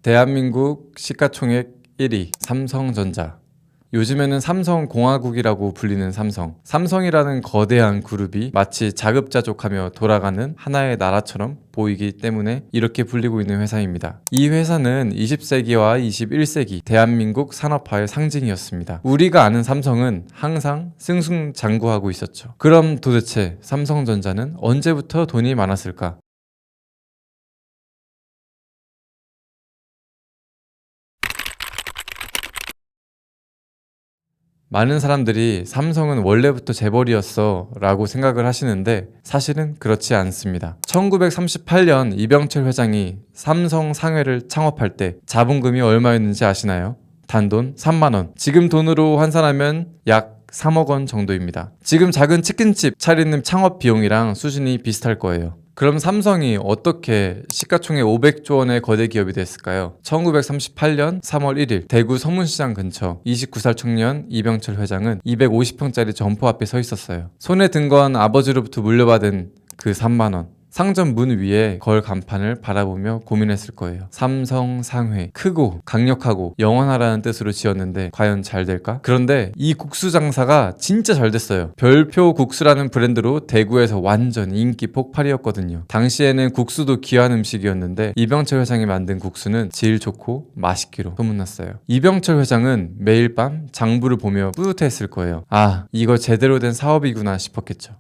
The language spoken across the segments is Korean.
대한민국 시가총액 1위 삼성전자. 요즘에는 삼성공화국이라고 불리는 삼성. 삼성이라는 거대한 그룹이 마치 자급자족하며 돌아가는 하나의 나라처럼 보이기 때문에 이렇게 불리고 있는 회사입니다. 이 회사는 20세기와 21세기 대한민국 산업화의 상징이었습니다. 우리가 아는 삼성은 항상 승승장구하고 있었죠. 그럼 도대체 삼성전자는 언제부터 돈이 많았을까? 많은 사람들이 삼성은 원래부터 재벌이었어 라고 생각을 하시는데 사실은 그렇지 않습니다. 1938년 이병철 회장이 삼성 상회를 창업할 때 자본금이 얼마였는지 아시나요? 단돈 3만원. 지금 돈으로 환산하면 약 3억 원 정도입니다. 지금 작은 치킨집 차리는 창업 비용이랑 수준이 비슷할 거예요. 그럼 삼성이 어떻게 시가총액 500조 원의 거대 기업이 됐을까요? 1938년 3월 1일 대구 서문시장 근처 29살 청년 이병철 회장은 250평짜리 점포 앞에 서 있었어요. 손에 든 건 아버지로부터 물려받은 그 3만 원. 상점 문 위에 걸 간판을 바라보며 고민했을 거예요. 삼성 상회. 크고 강력하고 영원하라는 뜻으로 지었는데 과연 잘 될까? 그런데 이 국수 장사가 진짜 잘 됐어요. 별표 국수라는 브랜드로 대구에서 완전 인기 폭발이었거든요. 당시에는 국수도 귀한 음식이었는데 이병철 회장이 만든 국수는 질 좋고 맛있기로 소문났어요. 이병철 회장은 매일 밤 장부를 보며 뿌듯했을 거예요. 아, 이거 제대로 된 사업이구나 싶었겠죠.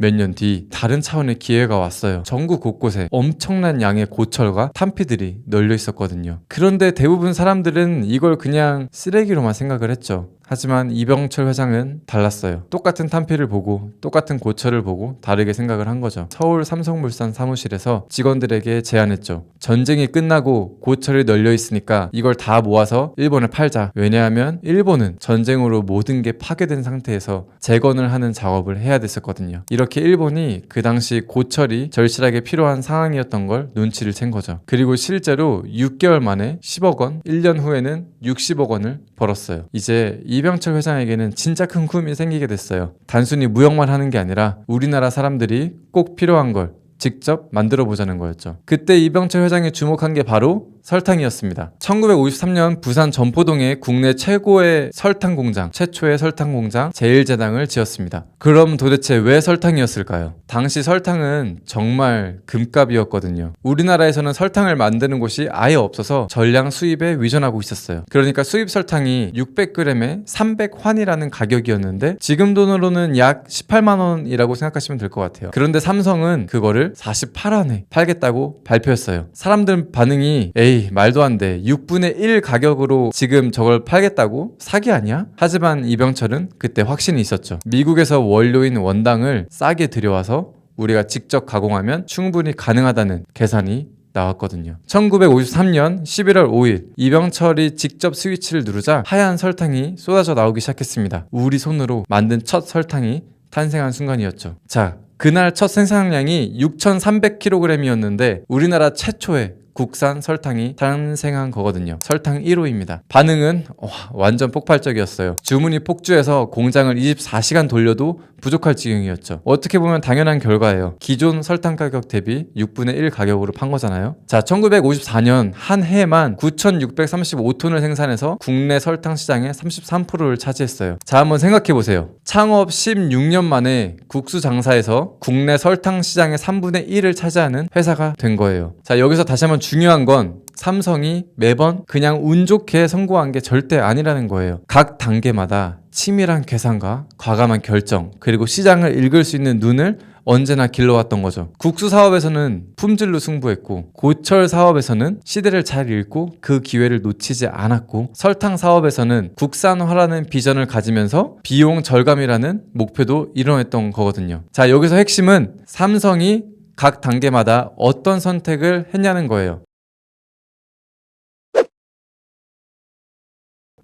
몇 년 뒤 다른 차원의 기회가 왔어요. 전국 곳곳에 엄청난 양의 고철과 탄피들이 널려 있었거든요. 그런데 대부분 사람들은 이걸 그냥 쓰레기로만 생각을 했죠. 하지만 이병철 회장은 달랐어요. 똑같은 탄피를 보고 똑같은 고철을 보고 다르게 생각을 한 거죠. 서울 삼성물산 사무실에서 직원들에게 제안했죠. 전쟁이 끝나고 고철이 널려 있으니까 이걸 다 모아서 일본에 팔자. 왜냐하면 일본은 전쟁으로 모든 게 파괴된 상태에서 재건을 하는 작업을 해야 됐었거든요. 이렇게 일본이 그 당시 고철이 절실하게 필요한 상황이었던 걸 눈치를 챈 거죠. 그리고 실제로 6개월 만에 10억 원, 1년 후에는 60억 원을 벌었어요. 이제 이병철 회장에게는 진짜 큰 꿈이 생기게 됐어요. 단순히 무역만 하는 게 아니라 우리나라 사람들이 꼭 필요한 걸 직접 만들어 보자는 거였죠. 그때 이병철 회장이 주목한 게 바로 설탕이었습니다. 1953년 부산 전포동에 국내 최고의 설탕 공장, 최초의 설탕 공장 제일제당을 지었습니다. 그럼 도대체 왜 설탕이었을까요? 당시 설탕은 정말 금값이었거든요. 우리나라에서는 설탕을 만드는 곳이 아예 없어서 전량 수입에 의존하고 있었어요. 그러니까 수입 설탕이 600g에 300환이라는 가격이었는데 지금 돈으로는 약 18만 원이라고 생각하시면 될 것 같아요. 그런데 삼성은 그거를 48원에 팔겠다고 발표했어요. 사람들 반응이 에이 말도 안 돼. 6분의 1 가격으로 지금 저걸 팔겠다고? 사기 아니야? 하지만 이병철은 그때 확신이 있었죠. 미국에서 원료인 원당을 싸게 들여와서 우리가 직접 가공하면 충분히 가능하다는 계산이 나왔거든요. 1953년 11월 5일 이병철이 직접 스위치를 누르자 하얀 설탕이 쏟아져 나오기 시작했습니다. 우리 손으로 만든 첫 설탕이 탄생한 순간이었죠. 자, 그날 첫 생산량이 6,300kg이었는데 우리나라 최초의 국산 설탕이 탄생한 거거든요. 설탕 1호입니다. 반응은 완전 폭발적이었어요. 주문이 폭주해서 공장을 24시간 돌려도 부족할 지경이었죠. 어떻게 보면 당연한 결과예요. 기존 설탕 가격 대비 6분의 1 가격으로 판 거잖아요. 자, 1954년 한 해만 9,635톤을 생산해서 국내 설탕 시장의 33%를 차지했어요. 자, 한번 생각해 보세요. 창업 16년 만에 국수 장사에서 국내 설탕 시장의 3분의 1을 차지하는 회사가 된 거예요. 자, 여기서 다시 한번 중요한 건 삼성이 매번 그냥 운 좋게 성공한 게 절대 아니라는 거예요. 각 단계마다 치밀한 계산과 과감한 결정, 그리고 시장을 읽을 수 있는 눈을 언제나 길러왔던 거죠. 국수 사업에서는 품질로 승부했고, 고철 사업에서는 시대를 잘 읽고 그 기회를 놓치지 않았고, 설탕 사업에서는 국산화라는 비전을 가지면서 비용 절감이라는 목표도 이뤄냈던 거거든요. 자, 여기서 핵심은 삼성이 각 단계마다 어떤 선택을 했냐는 거예요.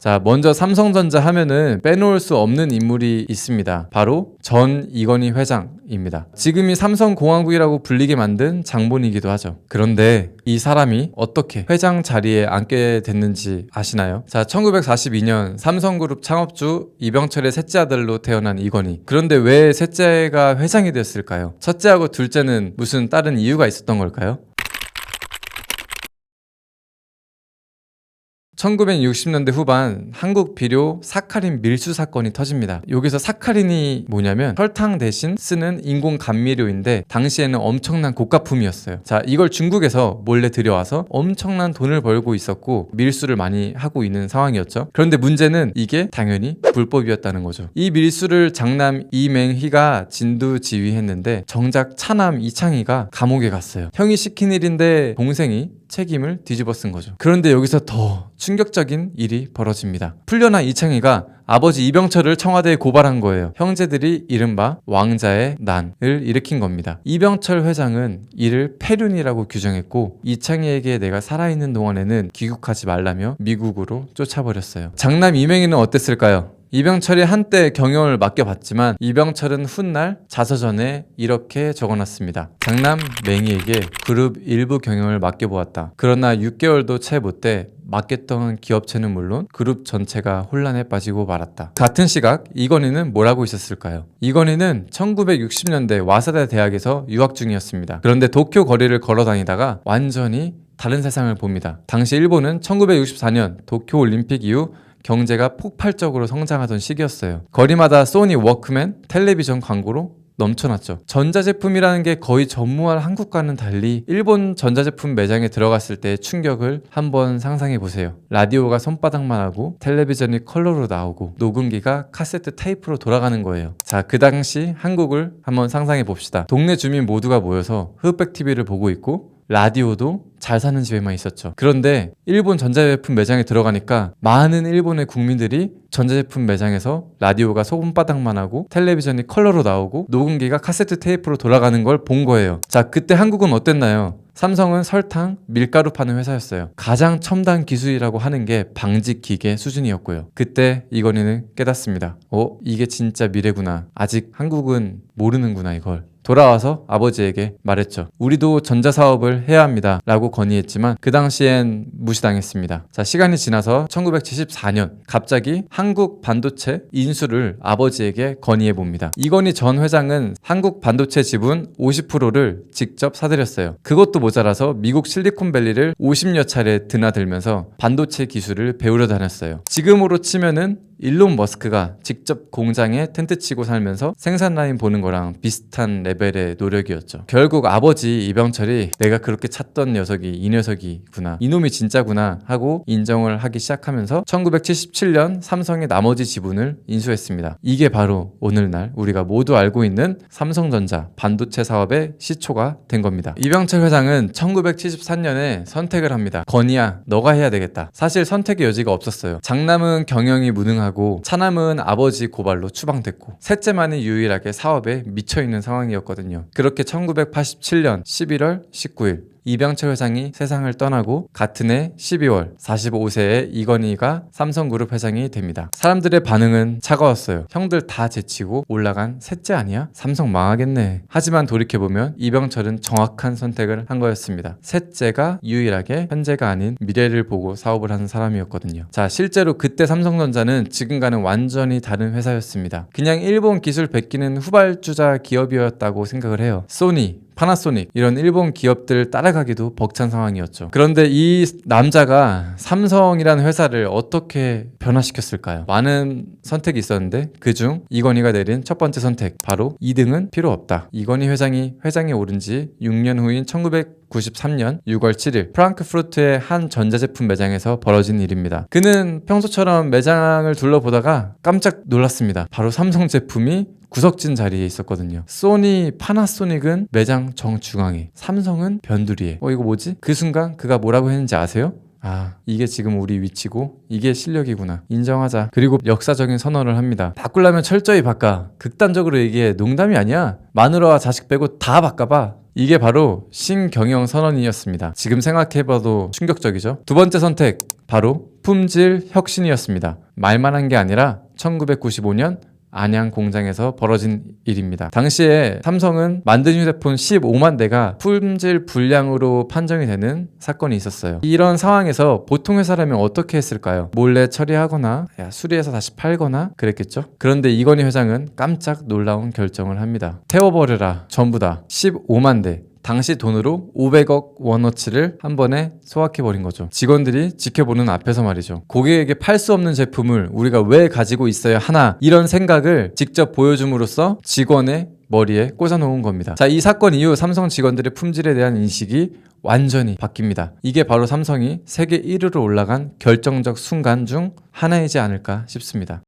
자, 먼저 삼성전자 하면은 빼놓을 수 없는 인물이 있습니다. 바로 전 이건희 회장입니다. 지금이 삼성공화국이라고 불리게 만든 장본이기도 하죠. 그런데 이 사람이 어떻게 회장 자리에 앉게 됐는지 아시나요? 자, 1942년 삼성그룹 창업주 이병철의 셋째 아들로 태어난 이건희. 그런데 왜 셋째가 회장이 됐을까요? 첫째하고 둘째는 무슨 다른 이유가 있었던 걸까요? 1960년대 후반 한국 비료 사카린 밀수 사건이 터집니다. 여기서 사카린이 뭐냐면 설탕 대신 쓰는 인공 감미료인데 당시에는 엄청난 고가품이었어요. 자, 이걸 중국에서 몰래 들여와서 엄청난 돈을 벌고 있었고 밀수를 많이 하고 있는 상황이었죠. 그런데 문제는 이게 당연히 불법이었다는 거죠. 이 밀수를 장남 이맹희가 진두지휘했는데 정작 차남 이창희가 감옥에 갔어요. 형이 시킨 일인데 동생이 책임을 뒤집어 쓴 거죠. 그런데 여기서 더 충격적인 일이 벌어집니다. 풀려난 이창희가 아버지 이병철을 청와대에 고발한 거예요. 형제들이 이른바 왕자의 난을 일으킨 겁니다. 이병철 회장은 이를 폐륜이라고 규정했고 이창희에게 내가 살아있는 동안에는 귀국하지 말라며 미국으로 쫓아버렸어요. 장남 이맹희는 어땠을까요? 이병철이 한때 경영을 맡겨봤지만 이병철은 훗날 자서전에 이렇게 적어놨습니다. 장남 맹희에게 그룹 일부 경영을 맡겨보았다. 그러나 6개월도 채 못 돼 맡겼던 기업체는 물론 그룹 전체가 혼란에 빠지고 말았다. 같은 시각 이건희는 뭘 하고 있었을까요? 이건희는 1960년대 와사대 대학에서 유학 중이었습니다. 그런데 도쿄 거리를 걸어 다니다가 완전히 다른 세상을 봅니다. 당시 일본은 1964년 도쿄 올림픽 이후 경제가 폭발적으로 성장하던 시기였어요. 거리마다 소니 워크맨, 텔레비전 광고로 넘쳐났죠. 전자제품이라는 게 거의 전무할 한국과는 달리 일본 전자제품 매장에 들어갔을 때의 충격을 한번 상상해 보세요. 라디오가 손바닥만 하고 텔레비전이 컬러로 나오고 녹음기가 카세트 테이프로 돌아가는 거예요. 자, 그 당시 한국을 한번 상상해 봅시다. 동네 주민 모두가 모여서 흑백 TV를 보고 있고 라디오도 잘 사는 집에만 있었죠. 그런데 일본 전자제품 매장에 들어가니까 많은 일본의 국민들이 전자제품 매장에서 라디오가 손바닥만 하고 텔레비전이 컬러로 나오고 녹음기가 카세트 테이프로 돌아가는 걸 본 거예요. 자, 그때 한국은 어땠나요? 삼성은 설탕, 밀가루 파는 회사였어요. 가장 첨단 기술이라고 하는 게 방직 기계 수준이었고요. 그때 이건희는 깨닫습니다. 이게 진짜 미래구나. 아직 한국은 모르는구나 이걸. 돌아와서 아버지에게 말했죠. 우리도 전자사업을 해야 합니다 라고 건의했지만 그 당시엔 무시당했습니다. 자, 시간이 지나서 1974년 갑자기 한국 반도체 인수를 아버지에게 건의해봅니다. 이건희 전 회장은 한국 반도체 지분 50%를 직접 사들였어요. 그것도 모자라서 미국 실리콘밸리를 50여 차례 드나들면서 반도체 기술을 배우러 다녔어요. 지금으로 치면은 일론 머스크가 직접 공장에 텐트 치고 살면서 생산 라인 보는 거랑 비슷한 레벨의 노력이었죠. 결국 아버지 이병철이 내가 그렇게 찾던 녀석이 이 녀석이구나, 이놈이 진짜구나 하고 인정을 하기 시작하면서 1977년 삼성의 나머지 지분을 인수했습니다. 이게 바로 오늘날 우리가 모두 알고 있는 삼성전자 반도체 사업의 시초가 된 겁니다. 이병철 회장은 1973년에 선택을 합니다. 건희야, 너가 해야 되겠다. 사실 선택의 여지가 없었어요. 장남은 경영이 무능하고 차남은 아버지 고발로 추방됐고 셋째만이 유일하게 사업에 미쳐있는 상황이었거든요. 그렇게 1987년 11월 19일 이병철 회장이 세상을 떠나고 같은 해 12월 45세의 이건희가 삼성그룹 회장이 됩니다. 사람들의 반응은 차가웠어요. 형들 다 제치고 올라간 셋째 아니야? 삼성 망하겠네. 하지만 돌이켜보면 이병철은 정확한 선택을 한 거였습니다. 셋째가 유일하게 현재가 아닌 미래를 보고 사업을 하는 사람이었거든요. 자, 실제로 그때 삼성전자는 지금과는 완전히 다른 회사였습니다. 그냥 일본 기술 베끼는 후발주자 기업이었다고 생각을 해요. 소니, 파나소닉 이런 일본 기업들 따라가기도 벅찬 상황이었죠. 그런데 이 남자가 삼성이라는 회사를 어떻게 변화시켰을까요? 많은 선택이 있었는데 그중 이건희가 내린 첫 번째 선택, 바로 2등은 필요 없다. 이건희 회장이 회장에 오른 지 6년 후인 1993년 6월 7일 프랑크푸르트의 한 전자제품 매장에서 벌어진 일입니다. 그는 평소처럼 매장을 둘러보다가 깜짝 놀랐습니다. 바로 삼성 제품이 구석진 자리에 있었거든요. 소니, 파나소닉은 매장 정중앙에, 삼성은 변두리에. 이거 뭐지? 그 순간 그가 뭐라고 했는지 아세요? 이게 지금 우리 위치고 이게 실력이구나, 인정하자. 그리고 역사적인 선언을 합니다. 바꾸려면 철저히 바꿔. 극단적으로 얘기해. 농담이 아니야. 마누라와 자식 빼고 다 바꿔봐. 이게 바로 신경영 선언이었습니다. 지금 생각해봐도 충격적이죠. 두 번째 선택, 바로 품질 혁신이었습니다. 말만 한 게 아니라 1995년 안양 공장에서 벌어진 일입니다. 당시에 삼성은 만든 휴대폰 15만 대가 품질 불량으로 판정이 되는 사건이 있었어요. 이런 상황에서 보통 회사라면 어떻게 했을까요? 몰래 처리하거나 수리해서 다시 팔거나 그랬겠죠? 그런데 이건희 회장은 깜짝 놀라운 결정을 합니다. 태워버려라. 전부 다 15만 대. 당시 돈으로 500억 원어치를 한 번에 소화해버린 거죠. 직원들이 지켜보는 앞에서 말이죠. 고객에게 팔 수 없는 제품을 우리가 왜 가지고 있어야 하나, 이런 생각을 직접 보여줌으로써 직원의 머리에 꽂아놓은 겁니다. 자, 이 사건 이후 삼성 직원들의 품질에 대한 인식이 완전히 바뀝니다. 이게 바로 삼성이 세계 1위로 올라간 결정적 순간 중 하나이지 않을까 싶습니다.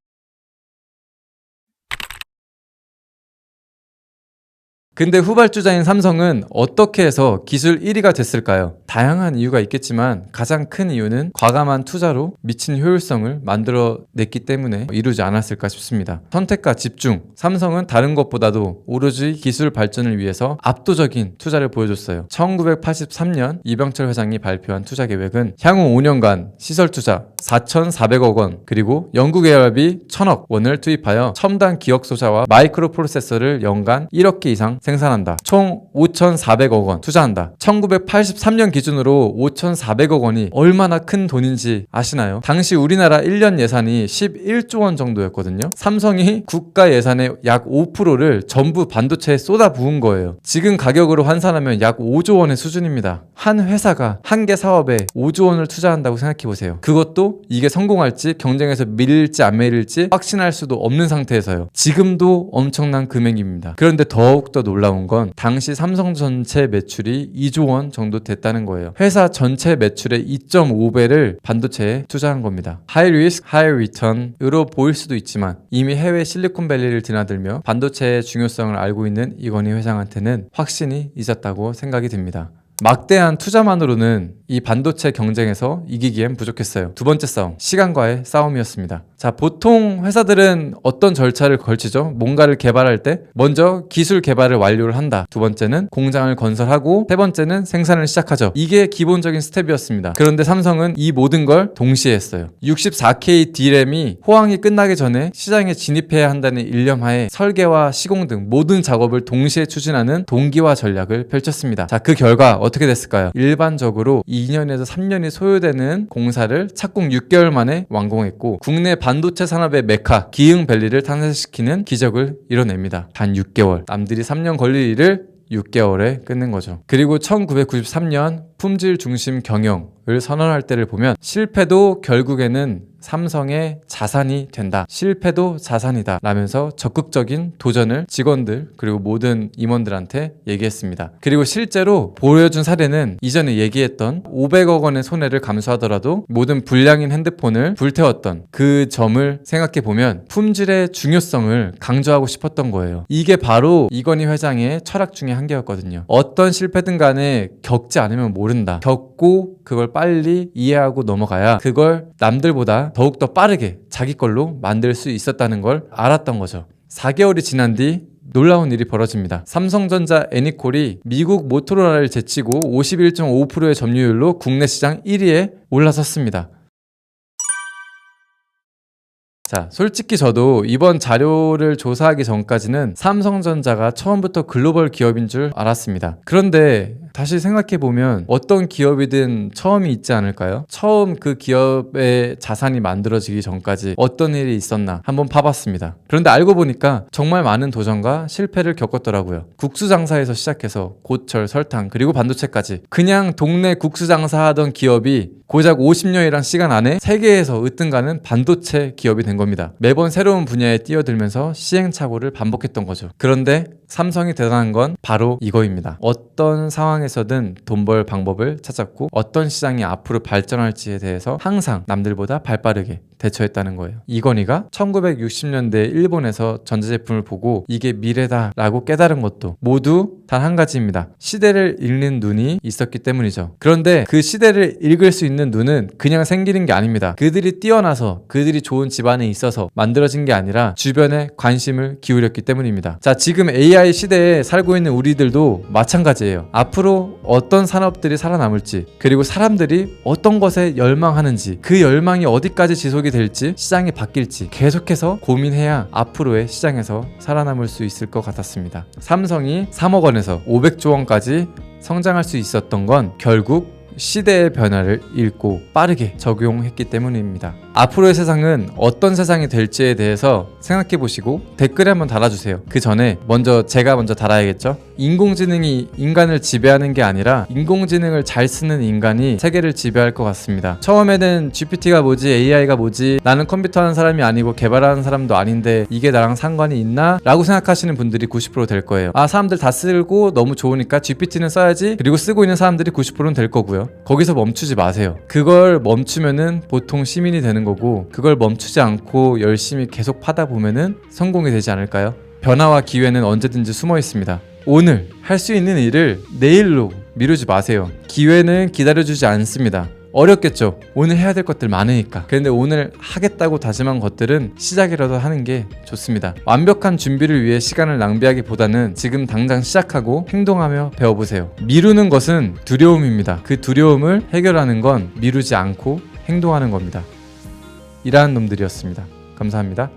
근데 후발주자인 삼성은 어떻게 해서 기술 1위가 됐을까요? 다양한 이유가 있겠지만 가장 큰 이유는 과감한 투자로 미친 효율성을 만들어냈기 때문에 이루지 않았을까 싶습니다. 선택과 집중, 삼성은 다른 것보다도 오로지 기술 발전을 위해서 압도적인 투자를 보여줬어요. 1983년 이병철 회장이 발표한 투자 계획은 향후 5년간 시설 투자 4,400억 원, 그리고 연구개발비 1,000억 원을 투입하여 첨단 기억 소자와 마이크로 프로세서를 연간 1억 개 이상 생산한다. 총 5,400억 원 투자한다. 1983년 기준으로 5,400억 원이 얼마나 큰 돈인지 아시나요? 당시 우리나라 1년 예산이 11조 원 정도였거든요. 삼성이 국가 예산의 약 5%를 전부 반도체에 쏟아부은 거예요. 지금 가격으로 환산하면 약 5조 원의 수준입니다. 한 회사가 한 개 사업에 5조 원을 투자한다고 생각해보세요. 그것도 이게 성공할지 경쟁에서 밀릴지 안 밀릴지 확신할 수도 없는 상태에서요. 지금도 엄청난 금액입니다. 그런데 더욱더 놀라운 건 당시 삼성 전체 매출이 2조 원 정도 됐다는 거예요. 회사 전체 매출의 2.5배를 반도체에 투자한 겁니다. 하이 리스크, 하이 리턴으로 보일 수도 있지만 이미 해외 실리콘밸리를 드나들며 반도체의 중요성을 알고 있는 이건희 회장한테는 확신이 있었다고 생각이 듭니다. 막대한 투자만으로는 이 반도체 경쟁에서 이기기엔 부족했어요. 두 번째 싸움, 시간과의 싸움이었습니다. 자, 보통 회사들은 어떤 절차를 걸치죠? 뭔가를 개발할 때 먼저 기술 개발을 완료를 한다. 두 번째는 공장을 건설하고, 세 번째는 생산을 시작하죠. 이게 기본적인 스텝이었습니다. 그런데 삼성은 이 모든 걸 동시에 했어요. 64K D램이 호황이 끝나기 전에 시장에 진입해야 한다는 일념하에 설계와 시공 등 모든 작업을 동시에 추진하는 동기화 전략을 펼쳤습니다. 자, 그 결과 어떻게 됐을까요? 일반적으로 2년에서 3년이 소요되는 공사를 착공 6개월 만에 완공했고, 국내 반도체 산업의 메카 기흥밸리를 탄생시키는 기적을 이뤄냅니다. 단 6개월. 남들이 3년 걸릴 일을 6개월에 끝낸 거죠. 그리고 1993년 품질 중심 경영을 선언할 때를 보면 실패도 결국에는 삼성의 자산이 된다. 실패도 자산이다. 라면서 적극적인 도전을 직원들 그리고 모든 임원들한테 얘기했습니다. 그리고 실제로 보여준 사례는 이전에 얘기했던 500억 원의 손해를 감수하더라도 모든 불량인 핸드폰을 불태웠던 그 점을 생각해보면 품질의 중요성을 강조하고 싶었던 거예요. 이게 바로 이건희 회장의 철학 중에 한 개였거든요. 어떤 실패든 간에 겪지 않으면 모른다. 겪고 그걸 빨리 이해하고 넘어가야 그걸 남들보다 더욱더 빠르게 자기 걸로 만들 수 있었다는 걸 알았던 거죠. 4개월이 지난 뒤 놀라운 일이 벌어집니다. 삼성전자 애니콜이 미국 모토로라를 제치고 51.5%의 점유율로 국내 시장 1위에 올라섰습니다. 자, 솔직히 저도 이번 자료를 조사하기 전까지는 삼성전자가 처음부터 글로벌 기업인 줄 알았습니다. 그런데 다시 생각해보면 어떤 기업이든 처음이 있지 않을까요? 처음 그 기업의 자산이 만들어지기 전까지 어떤 일이 있었나 한번 파봤습니다. 그런데 알고 보니까 정말 많은 도전과 실패를 겪었더라고요. 국수 장사에서 시작해서 고철, 설탕, 그리고 반도체까지 그냥 동네 국수 장사하던 기업이 고작 50년이란 시간 안에 세계에서 으뜸가는 반도체 기업이 된 겁니다. 매번 새로운 분야에 뛰어들면서 시행착오를 반복했던 거죠. 그런데 삼성이 대단한 건 바로 이거입니다. 어떤 상황에서든 돈 벌 방법을 찾았고 어떤 시장이 앞으로 발전할지에 대해서 항상 남들보다 발빠르게 대처했다는 거예요. 이건희가 1960년대 일본에서 전자제품을 보고 이게 미래다라고 깨달은 것도 모두 단 한 가지입니다. 시대를 읽는 눈이 있었기 때문이죠. 그런데 그 시대를 읽을 수 있는 눈은 그냥 생기는 게 아닙니다. 그들이 뛰어나서 그들이 좋은 집안에 있어서 만들어진 게 아니라 주변에 관심을 기울였기 때문입니다. 자, 지금 AI 시대에 살고 있는 우리들도 마찬가지예요. 앞으로 어떤 산업들이 살아남을지, 그리고 사람들이 어떤 것에 열망하는지, 그 열망이 어디까지 지속이 될지, 시장이 바뀔지 계속해서 고민해야 앞으로의 시장에서 살아남을 수 있을 것 같았습니다. 삼성이 3억 원에서 500조 원까지 성장할 수 있었던 건 결국 시대의 변화를 읽고 빠르게 적용했기 때문입니다. 앞으로의 세상은 어떤 세상이 될지에 대해서 생각해 보시고 댓글에 한번 달아주세요. 그 전에 제가 먼저 달아야겠죠? 인공지능이 인간을 지배하는 게 아니라 인공지능을 잘 쓰는 인간이 세계를 지배할 것 같습니다. 처음에는 GPT가 뭐지, AI가 뭐지, 나는 컴퓨터 하는 사람이 아니고 개발하는 사람도 아닌데 이게 나랑 상관이 있나? 라고 생각하시는 분들이 90% 될 거예요. 사람들 다 쓰고 너무 좋으니까 GPT는 써야지, 그리고 쓰고 있는 사람들이 90%는 될 거고요. 거기서 멈추지 마세요. 그걸 멈추면은 보통 시민이 되는 거고, 그걸 멈추지 않고 열심히 계속 파다 보면은 성공이 되지 않을까요? 변화와 기회는 언제든지 숨어 있습니다. 오늘 할 수 있는 일을 내일로 미루지 마세요. 기회는 기다려주지 않습니다. 어렵겠죠. 오늘 해야 될 것들 많으니까. 그런데 오늘 하겠다고 다짐한 것들은 시작이라도 하는 게 좋습니다. 완벽한 준비를 위해 시간을 낭비하기보다는 지금 당장 시작하고 행동하며 배워보세요. 미루는 것은 두려움입니다. 그 두려움을 해결하는 건 미루지 않고 행동하는 겁니다. 일하는 놈들이었습니다. 감사합니다.